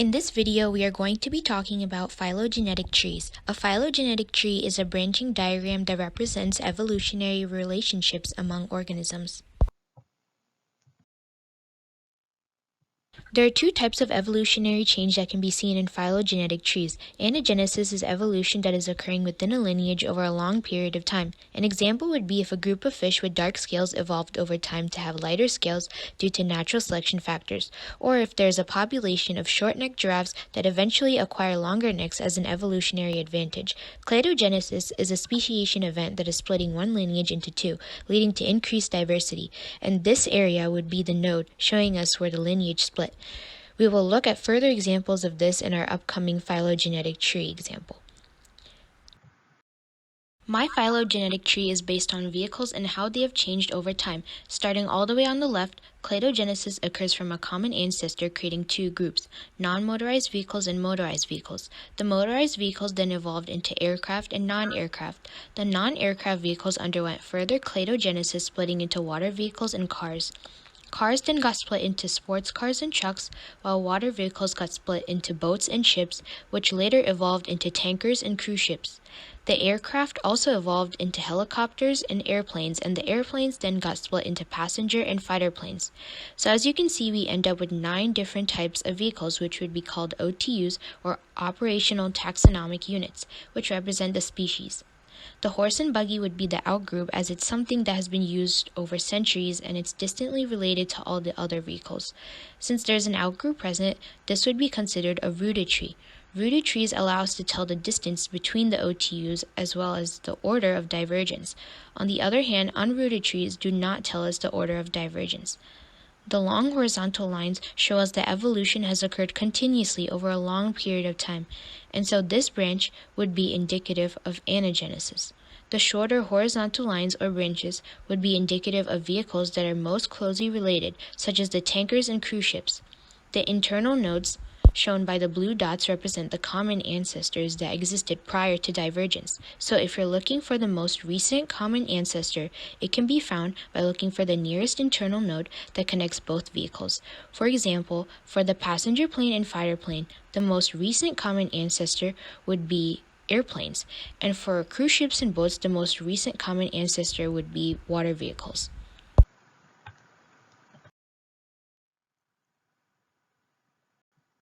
In this video, we are going to be talking about phylogenetic trees. A phylogenetic tree is a branching diagram that represents evolutionary relationships among organisms. There are two types of evolutionary change that can be seen in phylogenetic trees. Anagenesis is evolution that is occurring within a lineage over a long period of time. An example would be if a group of fish with dark scales evolved over time to have lighter scales due to natural selection factors, or if there is a population of short-necked giraffes that eventually acquire longer necks as an evolutionary advantage. Cladogenesis is a speciation event that is splitting one lineage into two, leading to increased diversity, and this area would be the node, showing us where the lineage split. We will look at further examples of this in our upcoming phylogenetic tree example. My phylogenetic tree is based on vehicles and how they have changed over time. Starting all the way on the left, cladogenesis occurs from a common ancestor creating two groups, non-motorized vehicles and motorized vehicles. The motorized vehicles then evolved into aircraft and non-aircraft. The non-aircraft vehicles underwent further cladogenesis, splitting into water vehicles and cars. Cars then got split into sports cars and trucks, while water vehicles got split into boats and ships, which later evolved into tankers and cruise ships. The aircraft also evolved into helicopters and airplanes, and the airplanes then got split into passenger and fighter planes. So as you can see, we end up with 9 different types of vehicles, which would be called OTUs, or Operational Taxonomic Units, which represent the species. The horse and buggy would be the outgroup, as it's something that has been used over centuries and it's distantly related to all the other vehicles. Since there's an outgroup present, this would be considered a rooted tree. Rooted trees allow us to tell the distance between the OTUs as well as the order of divergence. On the other hand, unrooted trees do not tell us the order of divergence. The long horizontal lines show us that evolution has occurred continuously over a long period of time, and so this branch would be indicative of anagenesis. The shorter horizontal lines or branches would be indicative of vehicles that are most closely related, such as the tankers and cruise ships. The internal nodes shown by the blue dots represent the common ancestors that existed prior to divergence. So if you're looking for the most recent common ancestor, it can be found by looking for the nearest internal node that connects both vehicles. For example, for the passenger plane and fighter plane, the most recent common ancestor would be airplanes, and for cruise ships and boats, the most recent common ancestor would be water vehicles.